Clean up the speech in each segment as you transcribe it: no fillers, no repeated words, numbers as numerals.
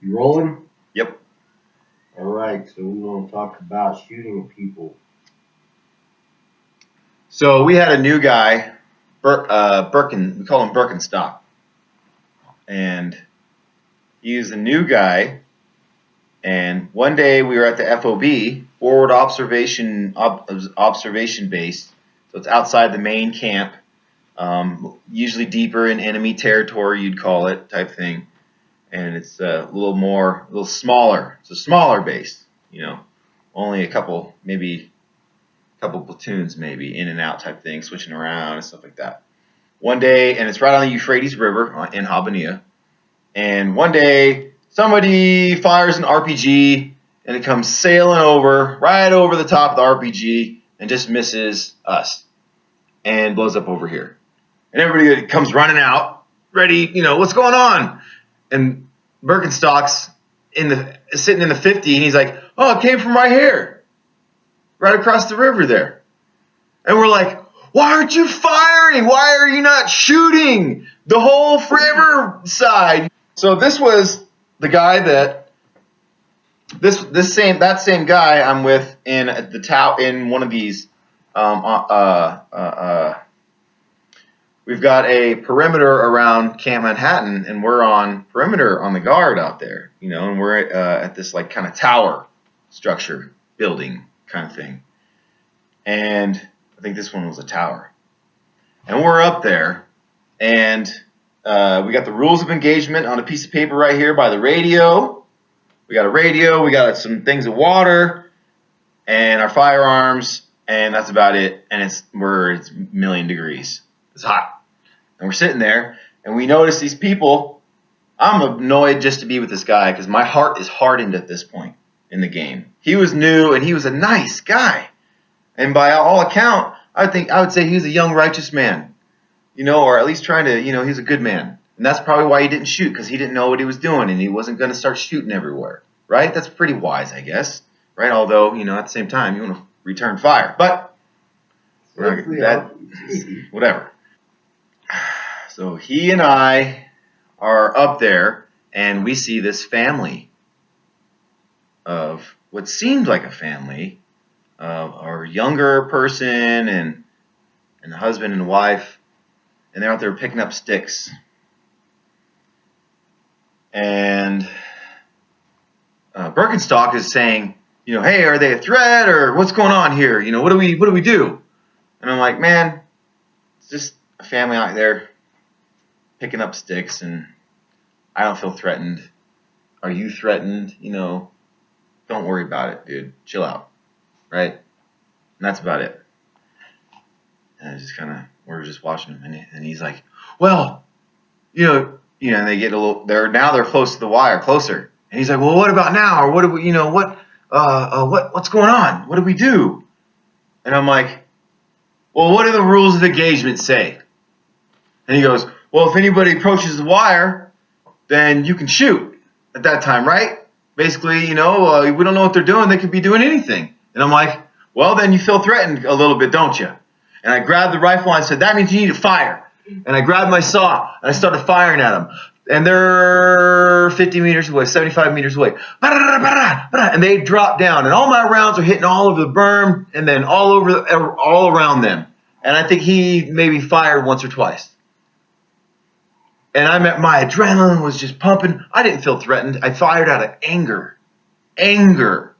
You rolling? Yep. All right, so we want to talk about shooting at people. So we had a new guy, Birkin. We call him Birkenstock, and he's a new guy. And one day we were at the FOB, Forward Observation Base. So it's outside the main camp, usually deeper in enemy territory, you'd call it, type thing. And it's a little smaller. It's a smaller base, only maybe a couple platoons, maybe in and out type thing, switching around and stuff like that. One day, and it's right on the Euphrates River in Habanilla. And one day, somebody fires an RPG, and it comes sailing right over the top of the RPG, and just misses us, and blows up over here. And everybody comes running out, ready, what's going on? And Birkenstock's sitting in the 50, and he's like, oh, it came from right here, right across the river there. And we're like, why aren't you firing? Why are you not shooting the whole river side? So this was the guy that that same guy I'm with in the in one of these. We've got a perimeter around Camp Manhattan, and we're on perimeter on the guard out there, and we're at this like kind of tower structure building kind of thing. And I think this one was a tower. And we're up there, and we got the rules of engagement on a piece of paper right here by the radio. We got a radio, we got some things of water, and our firearms, and that's about it. And it's a million degrees. It's hot. And we're sitting there, and we notice these people. I'm annoyed just to be with this guy because my heart is hardened at this point in the game. He was new, and he was a nice guy. And by all account, I would say he was a young, righteous man, or at least trying to, he's a good man. And that's probably why he didn't shoot, because he didn't know what he was doing, and he wasn't going to start shooting everywhere, right? That's pretty wise, I guess, right? Although, at the same time, you want to return fire. But, whatever. So he and I are up there, and we see this family of what seemed like a family of our younger person and the husband and wife, and they're out there picking up sticks. And Birkenstock is saying, hey, are they a threat, or what's going on here? What do we do? And I'm like, man, it's just a family out there picking up sticks, and I don't feel threatened. Are you threatened? Don't worry about it, dude. Chill out, right? And that's about it. And I just we're just watching him, and he's like, well, and they get they're close to the wire, closer. And he's like, well, what about now? Or what do we, what's going on? What do we do? And I'm like, well, what do the rules of engagement say? And he goes, well, if anybody approaches the wire, then you can shoot at that time, right? Basically, we don't know what they're doing. They could be doing anything. And I'm like, well, then you feel threatened a little bit, don't you? And I grabbed the rifle and I said, that means you need to fire. And I grabbed my saw and I started firing at them. And they're 50 meters away, 75 meters away. And they drop down. And all my rounds are hitting all over the berm and then all around them. And I think he maybe fired once or twice. And my adrenaline was just pumping. I didn't feel threatened. I fired out of anger. Anger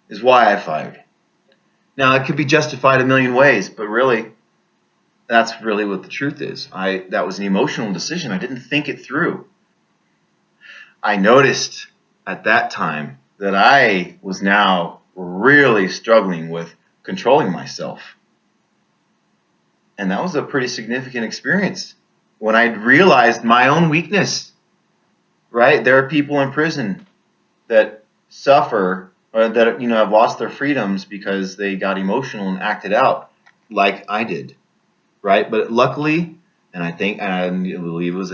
is why I fired. Now, it could be justified a million ways, but really, that's really what the truth is. That was an emotional decision. I didn't think it through. I noticed at that time that I was now really struggling with controlling myself. And that was a pretty significant experience when I realized my own weakness, right? There are people in prison that suffer or that, have lost their freedoms because they got emotional and acted out like I did, right? But luckily, and I believe it was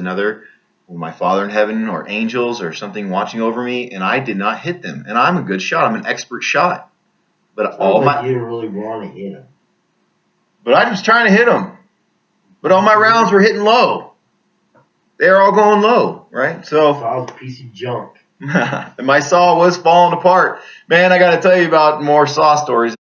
my Father in heaven or angels or something watching over me, and I did not hit them. And I'm a good shot. I'm an expert shot. But you didn't really want to hit them. But I was trying to hit them. But all my rounds were hitting low. they're all going low, right? So Saw's a piece of junk. my saw was falling apart. Man, I got to tell you about more saw stories.